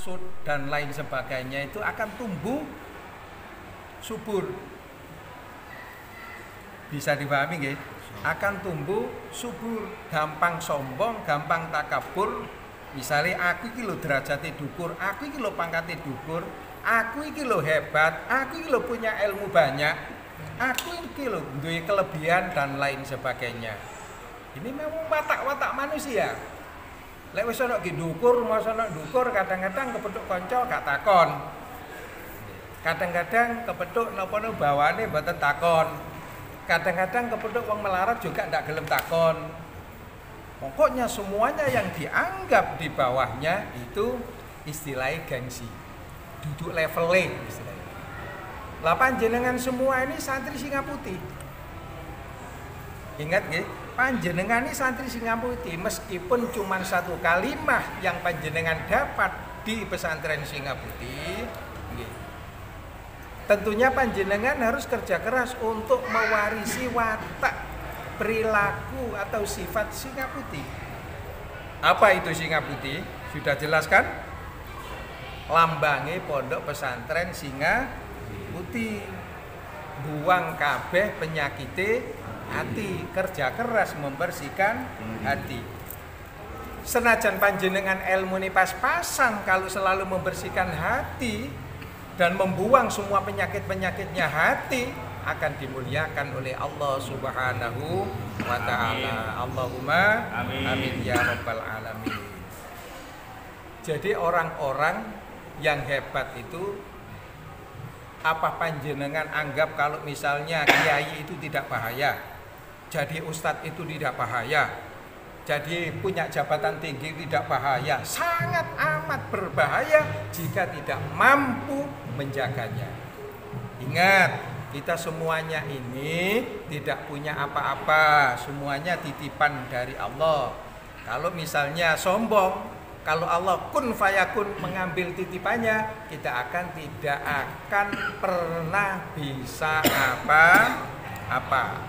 maksud dan lain sebagainya itu akan tumbuh subur. Bisa dipahami nggih? Akan tumbuh subur, gampang sombong, gampang takabur. Misalnya aku iki lho derajate dhuwur, aku iki lho pangkate dhuwur, aku iki lho hebat, aku iki lho punya ilmu banyak, aku iki lho duwe kelebihan dan lain sebagainya. Ini memang watak-watak manusia. Lek wis ana ki ndukur, masa ana ndukur kadang-kadang kepethuk kanca gak takon. Kadang-kadang kepethuk napa bawane mboten takon. Kadang-kadang kepethuk wong melarat juga ndak gelem takon. Pokoknya semuanya yang dianggap di bawahnya itu istilahnya gengsi. Duduk levelnya istilahnya. Lah panjenengan semua ini santri Singa Putih. Ingat nggih, panjenengan ini santri Singa Putih meskipun cuma satu kalimah yang panjenengan dapat di pesantren Singa Putih, nggih. Tentunya panjenengan harus kerja keras untuk mewarisi watak perilaku atau sifat Singa Putih. Apa itu Singa Putih? Sudah jelaskan? Lambange pondok pesantren Singa Putih. Buang kabeh penyakite hati, kerja keras membersihkan hati. Senajan panjenengan ilmu ini pas-pasan kalau selalu membersihkan hati dan membuang semua penyakit-penyakitnya hati, akan dimuliakan oleh Allah Subhanahu wa ta'ala. Allahumma amin ya rabbal alamin. Jadi orang-orang yang hebat itu, apa panjenengan anggap kalau misalnya kiai itu tidak bahaya, jadi ustadz itu tidak bahaya, jadi punya jabatan tinggi tidak bahaya? Sangat amat berbahaya jika tidak mampu menjaganya. Ingat, kita semuanya ini tidak punya apa-apa, semuanya titipan dari Allah. Kalau misalnya sombong, kalau Allah kun fayakun mengambil titipannya, kita tidak akan pernah bisa apa-apa.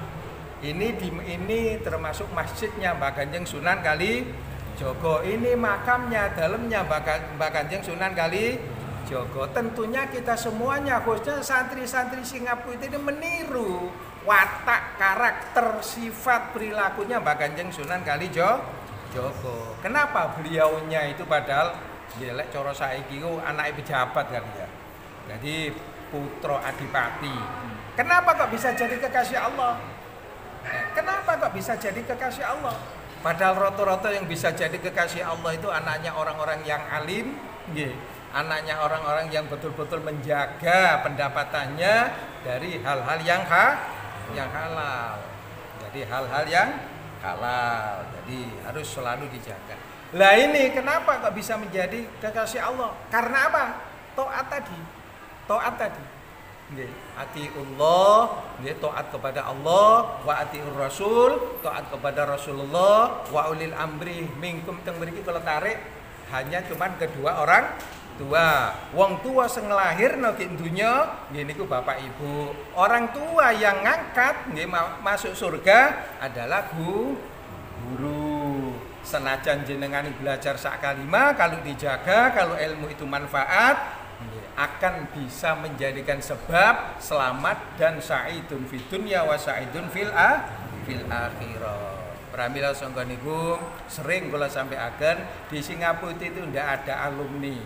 Ini termasuk masjidnya Mbah Kanjeng Sunan Kalijogo. Ini makamnya, dalamnya Mbah Kanjeng Sunan Kalijogo. Tentunya kita semuanya, khususnya santri-santri Singa Putih ini meniru watak, karakter, sifat, perilakunya Mbah Kanjeng Sunan Kalijogo. Kenapa beliaunya itu padahal jelek coro saiki ku anak pejabat kan ya. Jadi putra adipati. Kenapa kok bisa jadi kekasih Allah? Kenapa kok bisa jadi kekasih Allah? Padahal roto-roto yang bisa jadi kekasih Allah itu anaknya orang-orang yang alim, nggih. Anaknya orang-orang yang betul-betul menjaga pendapatannya dari hal-hal yang halal. Jadi hal-hal yang halal. Jadi harus selalu dijaga. Lah ini kenapa kok bisa menjadi kekasih Allah? Karena apa? Taat tadi. Nggih, atiullah, nggih taat kepada Allah, wa atiur rasul, taat kepada Rasulullah, wa ulil amri minkum teng mriki kula tarik hanya cuman kedua orang tua. Wong tua sing nglahirno ki donya nggih niku bapak ibu. Orang tua yang ngangkat nggih masuk surga adalah guru. Senajan jenengan belajar sak kalima, kalau dijaga, kalau ilmu itu manfaat, akan bisa menjadikan sebab selamat dan sa'idun fid dunya wa sa'idun fil akhirah. Pramila sangka niku sering kula sampaikan di Singa Putih itu ndak ada alumni.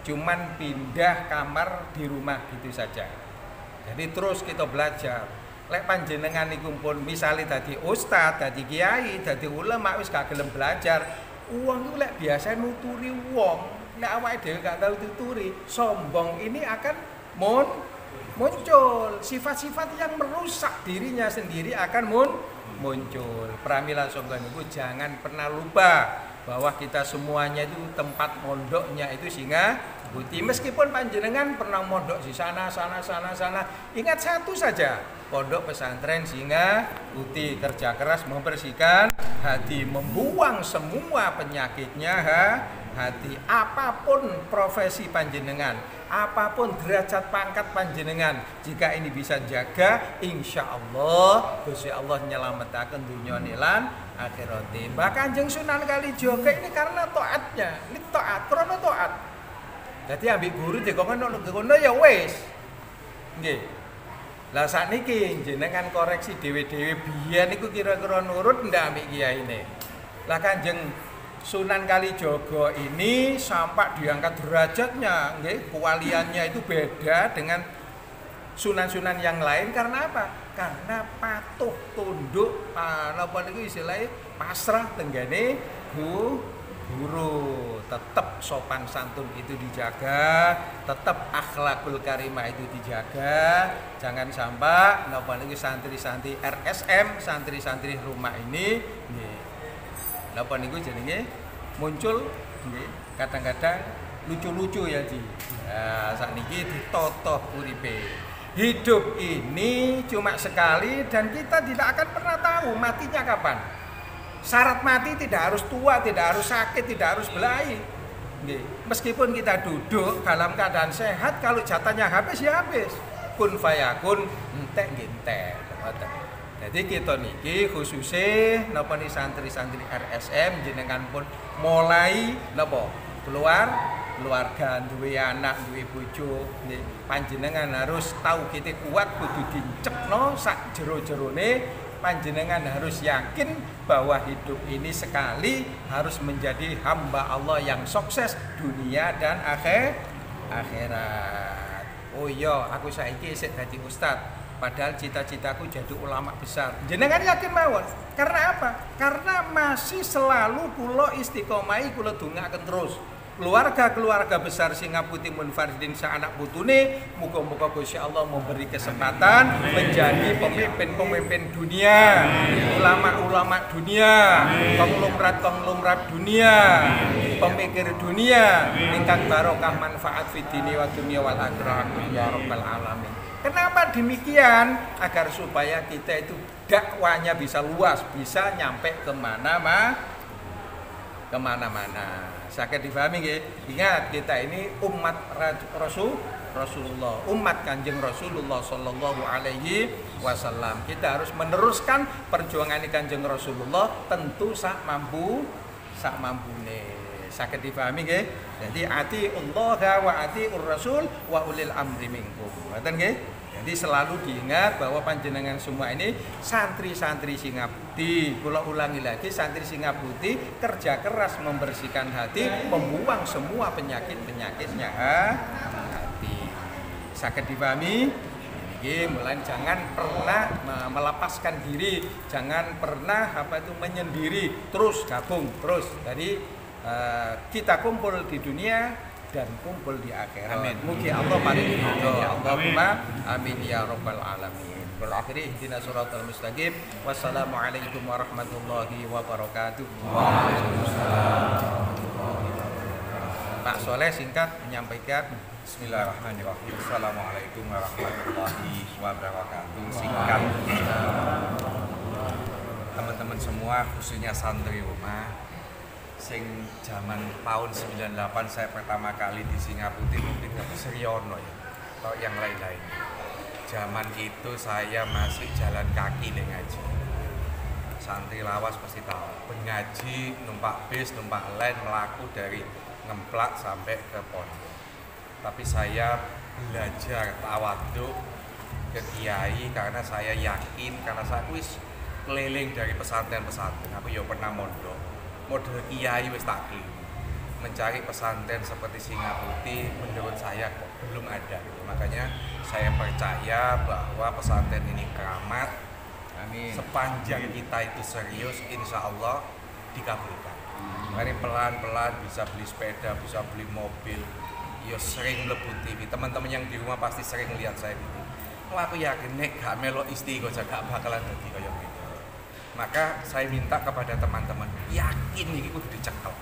Cuman pindah kamar di rumah gitu saja. Jadi terus kita belajar. Lek panjenengan niku pun misale dadi ustaz, dadi kiai, dadi ulama wis gak gelem belajar, wong iku lek biasa nuturi wong. Nek awake dhewe gak tahu tuturi, sombong ini akan muncul. Sifat-sifat yang merusak dirinya sendiri akan muncul. Pramila sangga niku jangan pernah lupa bahwa kita semuanya itu tempat mondoknya itu Singa Putih. Meskipun panjenengan pernah mondok di sana, ingat satu saja, pondok pesantren Singa Putih, kerja keras membersihkan hati, membuang semua penyakitnya hati. Apapun profesi panjenengan, apapun derajat pangkat panjenengan, jika ini bisa jaga, insya Allah Gusti Allah nyelametaken dunya lan akhirat. Mbah Kanjeng Sunan Kalijogo ini karena taatnya, ini taat, karena taat. Dadi ambek guru dikon ngono ya wis. Nggih. Lah sakniki jenengan koreksi dhewe-dhewe biyen niku kira-kira nurut ndak ambek kiyaine. Lah Kanjeng Sunan Kalijaga ini sampai diangkat derajatnya, nggih, kewaliannya itu beda dengan sunan-sunan yang lain karena apa? Karena patuh tunduk napa niku istilahnya pasrah tenggane guru, tetap sopan santun itu dijaga, tetap akhlakul karimah itu dijaga, jangan sampai napa niku santri-santri RSM, santri-santri rumah ini nggih. Napa niku jenenge muncul nggih, kadang-kadang lucu-lucu ya Ji. Nah, sakniki ditotoh uripe. Hidup ini cuma sekali dan kita tidak akan pernah tahu matinya kapan. Syarat mati tidak harus tua, tidak harus sakit, tidak harus belahi. Meskipun kita duduk dalam keadaan sehat, kalau jatahnya habis ya habis. Kun fayakun, entek ngintek. Jadi kita niki khususnya napa ni santri-santri RSM jenengan pun mulai napa keluarga, duwe anak, duwe bojo, panjenengan harus tahu kita kuat kudu dicepno sak jero-jerone. Panjenengan harus yakin bahwa hidup ini sekali, harus menjadi hamba Allah yang sukses dunia dan akhirat. Oh iya, aku saiki isih dadi ustad, padahal cita-citaku jadi ulama besar. Jenengan yakin mawon? Karena apa? Karena masih selalu kula istiqomahi, kula dongaaken terus. Keluarga besar Singaputi Munfaridin sa anak putune, muga-muga Gusti Allah memberi kesempatan menjadi pemimpin-pemimpin dunia, ulama-ulama dunia, konglomerat dunia, pemikir dunia, ingkang barokah manfaat fid dini wa dunya wal akhirah ya rabbal alamin. Kenapa demikian? Agar supaya kita itu dakwanya bisa luas, bisa nyampe kemana-mana. Sakit difahami nggih. Ingat, kita ini umat Rasulullah, umat Kanjeng Rasulullah sallallahu alaihi wasallam. Kita harus meneruskan perjuangan Kanjeng Rasulullah tentu sak mampune. Sakit difahami nggih. Jadi atiullah wa atiur rasul wa ulil amri minkum. Ngoten nggih. Jadi selalu diingat bahwa panjenengan semua ini santri-santri Singaputi. Kula ulangi lagi, santri Singaputi kerja keras membersihkan hati, membuang semua penyakit-penyakitnya hati. Sakit dipahami? Ini mulai jangan pernah melepaskan diri, jangan pernah menyendiri, terus gabung terus. Jadi kita kumpul di dunia dan kumpul di akhirat. Amin. Mugi Allah paring ridho. Allahumma amin ya rabbal alamin. Wal akhiri ihdinas siratal mustaqim. Wassalamualaikum warahmatullahi wabarakatuh. Waalaikumsalam. Pak Soleh singkat menyampaikan. Bismillahirrahmanirrahim. Assalamualaikum warahmatullahi wabarakatuh. Singkat. Teman-teman semua, khususnya santri rumah, sing zaman tahun 98 saya pertama kali di Singaputi, mungkin nggak Seriono ya, atau yang lain-lain. Zaman itu saya masih jalan kaki nih ngaji. Santri lawas pasti tahu. Ngaji, numpak bis, numpak lain, melaku dari Ngemplak sampai ke pondok. Tapi saya belajar tawadhu ke kiai karena saya yakin, karena saya wis keliling dari pesantren-pesantren. Aku ya pernah mondok. Model kiai wis tak keliling. Mencari pesantren seperti Singaputi menurut saya kok belum ada. Makanya saya percaya bahwa pesantren ini keramat. Amin. Sepanjang kita itu serius, insya Allah dikabulkan. Mari pelan-pelan bisa beli sepeda, bisa beli mobil. Ya sering mlebu TV. Teman-teman yang di rumah pasti sering lihat saya gitu. Oh, aku yakin nek gak melok istiqomah gak bakalan dadi kaya gitu. Maka saya minta kepada teman-teman, yakin iki kudu dicekel.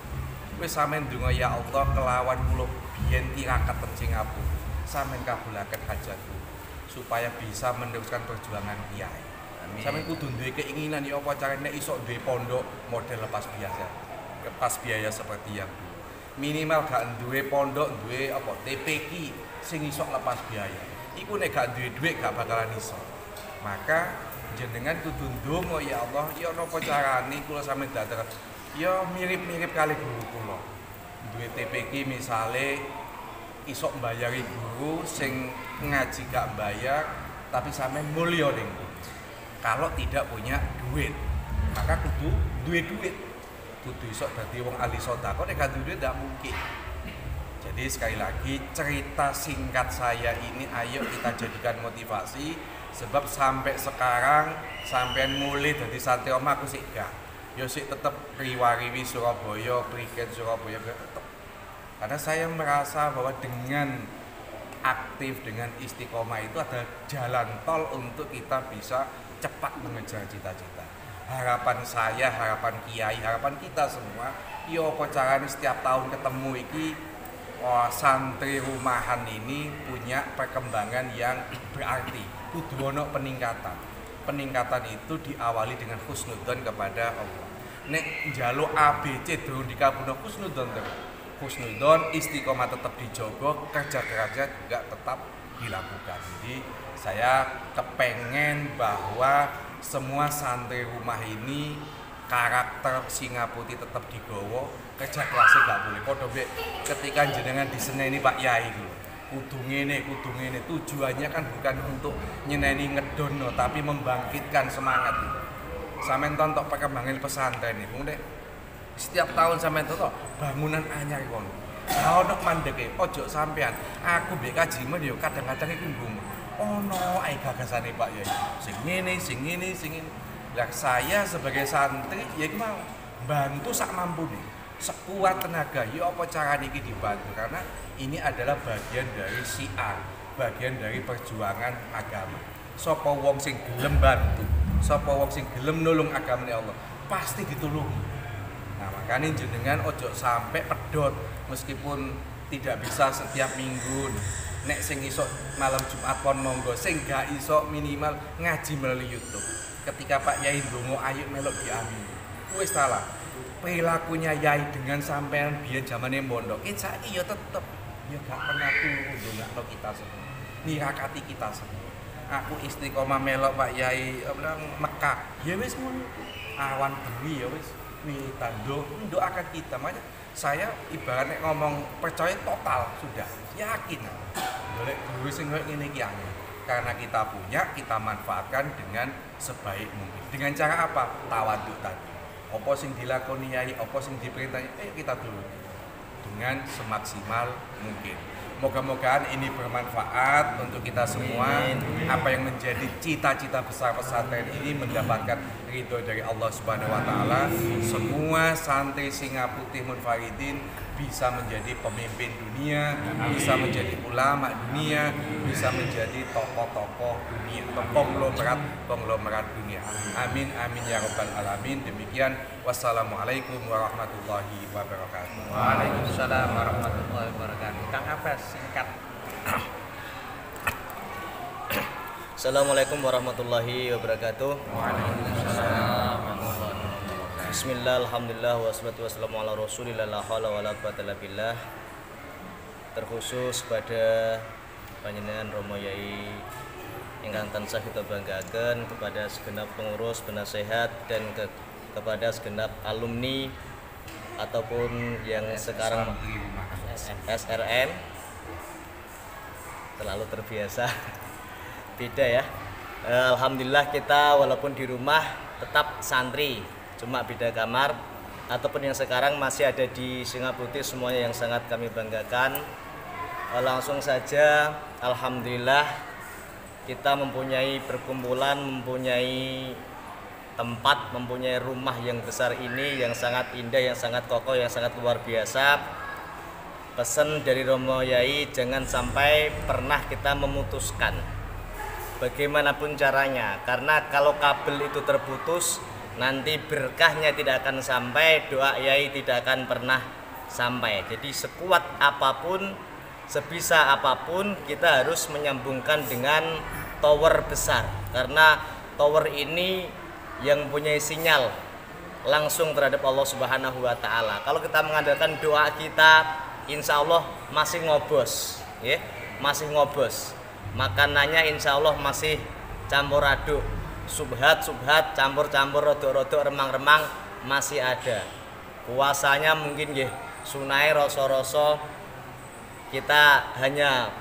Wis sampean ndonga ya Allah kelawan kula biyen tirakat teng Singapura. Sampeyan kabulaken hajatku supaya bisa meneruskan perjuangan kiai. Amin. Sampeyan kudu duwe keinginan ya apa carane nek iso duwe pondok model lepas biaya seperti yang dulu. Minimal gak duwe pondok, duwe apa TPQ sing iso lepas biaya. Iku nek gak duwe dhuwit gak bakalan iso. Maka jenengan kudu ndonga ya Allah, ya napa carane kula sampe dadak ya mirip-mirip kali guru kula. Duwe TPQ misale iso mbayari guru sing ngaji gak bayar tapi sampean mulya ning. Kalau tidak punya duit, maka kudu duit. Kudu iso dadi wong ahli sedekah nek gak duit tidak mungkin. Jadi sekali lagi cerita singkat saya ini ayo kita jadikan motivasi sebab sampai sekarang sampean mulai dari santri omah aku sih gak. Yo sih tetep riwariwi Surabaya, Prigen Surabaya tetep. Karena saya merasa bahwa dengan aktif dengan istiqomah itu ada jalan tol untuk kita bisa cepat mengejar cita-cita. Harapan saya, harapan kiai, harapan kita semua, yo apa caranya setiap tahun ketemu iki santri rumahan ini punya perkembangan yang berarti. Kudu ono peningkatan. Peningkatan itu diawali dengan husnudzon kepada Allah. Nek njaluk ABC durung dikabulno husnudzon terus. Husnudzon istiqomah tetap dijogo, kerja juga tetap dilakukan. Jadi saya kepengen bahwa semua santri rumah ini karakter singa putih tetap digowo, kerja kelasnya gak boleh. Podo ketika jenengan diseneni Pak Yai kudu ngene, tujuannya kan bukan untuk nyeneni ngedono tapi membangkitkan semangat. Sampeyan tontok perkembangan pesantren iki, Bung Dek. Setiap tahun sampeyan tontok bangunan anyar kono. Ono mandeke, ojo sampean. Aku mbek kaji men yo kadang-kadang iku nggumun. Ono ae gagasane Pak Yai. Sing ngene. Lah saya sebagai santri ya iku mau bantu sak mampune. Sekuat tenaga, ya apa cara niki dibantu karena ini adalah bagian dari syiar, bagian dari perjuangan agama. Sapa wong sing gelem bantu, sapa wong sing gelem nulung agamane Allah, pasti ditulungi. Nah, makanya jenengan ojo sampai pedot meskipun tidak bisa setiap minggu. Nek sing iso malam Jumat pon monggo, sing gak iso minimal ngaji melalui YouTube. Ketika Pak Yai ndonga ayo melok diamini. Wis salah. Perilakunya Yai dengan sampean biyen zamane mondok, saiki ya tetep ya gak pernah turu ndongakno kita semua. Nirakati kita semua. Aku istiqomah melok Pak Yai Mekah. Ya wis ngono. Awan bengi ya wis mitando doakan kita. Makanya saya ibaratnya ngomong percaya total sudah, yakin. Golek guru sing ngene iki angel. Karena kita punya, kita manfaatkan dengan sebaik mungkin. Dengan cara apa? Tawaduk tadi. Apa sing dilakoni Yai, apa sing diperintah, kita dulu. Dengan semaksimal mungkin. Moga-moga ini bermanfaat untuk kita semua. Apa yang menjadi cita-cita besar pesantren ini mendapatkan ridho dari Allah Subhanahu wa taala. Semua santri Singa Putih Munfaridin bisa menjadi pemimpin dunia, bisa menjadi ulama dunia, bisa menjadi tokoh-tokoh dunia, konglomerat dunia. Amin amin ya rabbal alamin. Demikian, wassalamualaikum warahmatullahi wabarakatuh. Waalaikumsalam warahmatullahi wabarakatuh. Kang Abbas singkat. Assalamualaikum warahmatullahi wabarakatuh. Waalaikumsalam. Bismillah, alhamdulillah, wassalatu wassalamu ala rasulillah, la haula wala quwata illa billah. Terkhusus pada panjenengan Romo Yai ingkang tansah kita banggakan, kepada segenap pengurus, penasehat, dan kepada segenap alumni ataupun yang sekarang SRM. Terlalu terbiasa beda ya. Alhamdulillah kita walaupun di rumah tetap santri, cuma beda kamar, ataupun yang sekarang masih ada di Singa Putih, semuanya yang sangat kami banggakan. Langsung saja, alhamdulillah kita mempunyai perkumpulan, mempunyai tempat, mempunyai rumah yang besar ini, yang sangat indah, yang sangat kokoh, yang sangat luar biasa. Pesan dari Romo Yai, jangan sampai pernah kita memutuskan bagaimanapun caranya, karena kalau kabel itu terputus, nanti berkahnya tidak akan sampai, doa Yai tidak akan pernah sampai. Jadi sekuat apapun, sebisa apapun, kita harus menyambungkan dengan tower besar, karena tower ini yang punya sinyal langsung terhadap Allah Subhanahu wa taala. Kalau kita mengandalkan doa kita, insya Allah masih ngobos, ya, masih ngobos. Makanannya insya Allah masih campur aduk, subhat, campur-campur, rodok-rodok, remang-remang masih ada. Puasanya mungkin ya sunai rasa-rasa kita hanya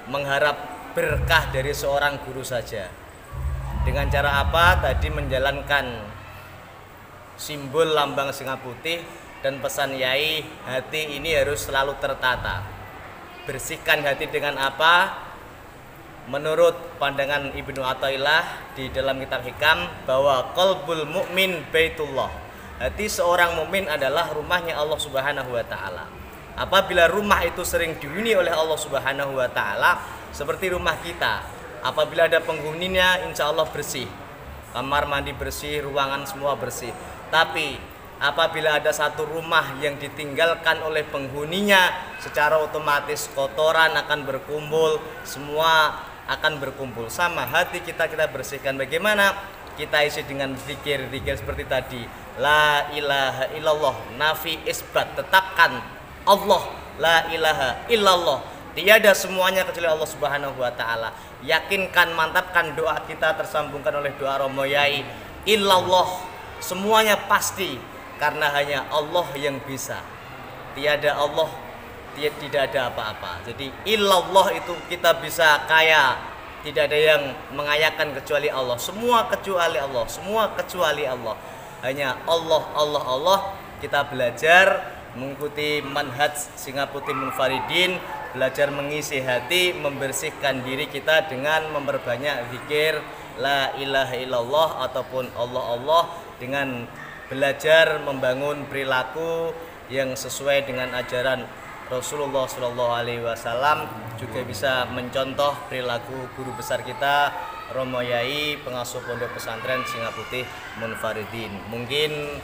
mengharap berkah dari seorang guru saja. Dengan cara apa? Tadi menjalankan simbol lambang singa putih, dan pesan Yai, hati ini harus selalu tertata. Bersihkan hati dengan apa? Menurut pandangan Ibnu Athaillah di dalam kitab Hikam, bahwa qalbul mukmin baitullah. Hati seorang mukmin adalah rumahnya Allah Subhanahu wa taala. Apabila rumah itu sering dihuni oleh Allah Subhanahu wa taala, seperti rumah kita, apabila ada penghuninya insya Allah bersih, kamar mandi bersih, ruangan semua bersih. Tapi apabila ada satu rumah yang ditinggalkan oleh penghuninya, secara otomatis kotoran akan berkumpul, semua akan berkumpul. Sama hati kita bersihkan. Bagaimana? Kita isi dengan zikir seperti tadi, la ilaha illallah, nafi isbat, tetapkan Allah, la ilaha illallah, tiada semuanya kecuali Allah Subhanahu wa taala. Yakinkan, mantapkan doa kita tersambungkan oleh doa Romo Yai, illallah, semuanya pasti, karena hanya Allah yang bisa. Tiada Allah, tidak ada apa-apa. Jadi illallah itu kita bisa kaya, tidak ada yang mengayakan kecuali Allah. Semua kecuali Allah, semua kecuali Allah. Hanya Allah, Allah, Allah. Kita belajar mengikuti manhaj Singa Putih Munfaridin, belajar mengisi hati, membersihkan diri kita dengan memperbanyak zikir la ilaha illallah ataupun Allah, Allah, dengan belajar membangun perilaku yang sesuai dengan ajaran Rasulullah SAW, juga bisa mencontoh perilaku guru besar kita Romo Yai, pengasuh pondok pesantren Singa Putih Munfaridin. Mungkin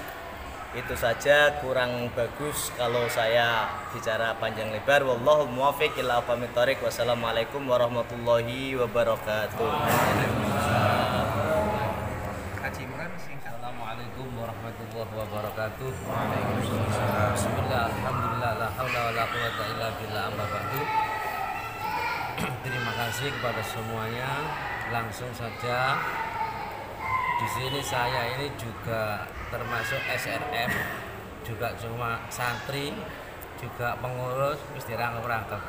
itu saja, kurang bagus kalau saya bicara panjang lebar. Wallahul muwaffiq ila aqwamit thoriq. Wassalamualaikum warahmatullahi wabarakatuh. Assalamualaikum warahmatullahi wabarakatuh. Bismillah, alhamdulillah, la haula wala quwwata illa billah, amma ba'du. Terima kasih kepada semuanya. Langsung saja, di sini saya ini juga termasuk SRM, juga cuma santri, juga pengurus, mesti rangkap.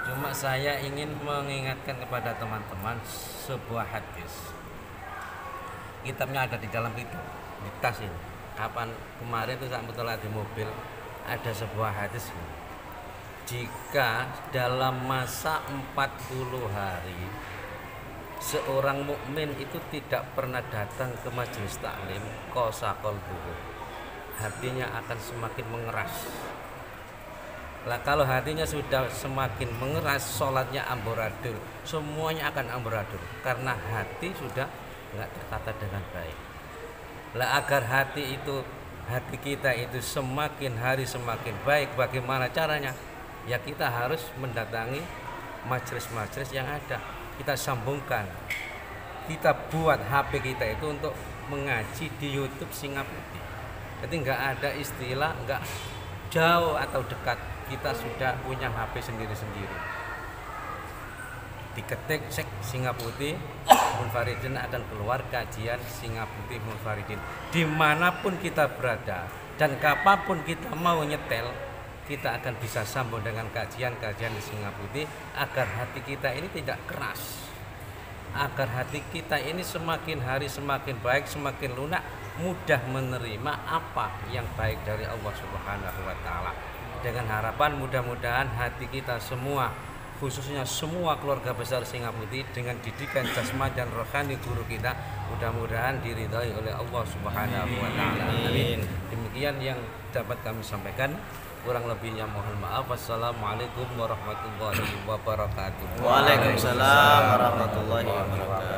Cuma saya ingin mengingatkan kepada teman-teman sebuah hadis. Kitabnya ada di dalam kitab, di tas ini. Kapan kemarin itu saya betul di mobil, ada sebuah hadis. Jika dalam masa 40 hari seorang mukmin itu tidak pernah datang ke majelis taklim, qasa qalbuhu, hatinya akan semakin mengeras. Lah kalau hatinya sudah semakin mengeras, sholatnya amburadul, semuanya akan amburadul, karena hati sudah nggak tertata dengan baik. Lah agar hati kita itu semakin hari semakin baik, bagaimana caranya? Ya kita harus mendatangi majelis-majelis yang ada. Kita sambungkan, kita buat HP kita itu untuk mengaji di YouTube Singa Putih. Jadi nggak ada istilah nggak jauh atau dekat, kita sudah punya HP sendiri-sendiri. Diketik sek Singa Putih Munfaridin, akan keluar kajian Singa Putih Munfaridin. Dimanapun kita berada dan kapanpun kita mau nyetel, kita akan bisa sambung dengan kajian-kajian di Singa Putih, agar hati kita ini tidak keras, agar hati kita ini semakin hari semakin baik, semakin lunak, mudah menerima apa yang baik dari Allah Subhanahu wa taala. Dengan harapan mudah-mudahan hati kita semua, khususnya semua keluarga besar Singa Putih, dengan didikan jasmani dan rohani guru kita, mudah-mudahan diridhai oleh Allah Subhanahu wa taala. Amin. Demikian yang dapat kami sampaikan. Kurang lebihnya mohon maaf. Wassalamualaikum warahmatullahi wabarakatuh. Waalaikumsalam warahmatullahi wabarakatuh.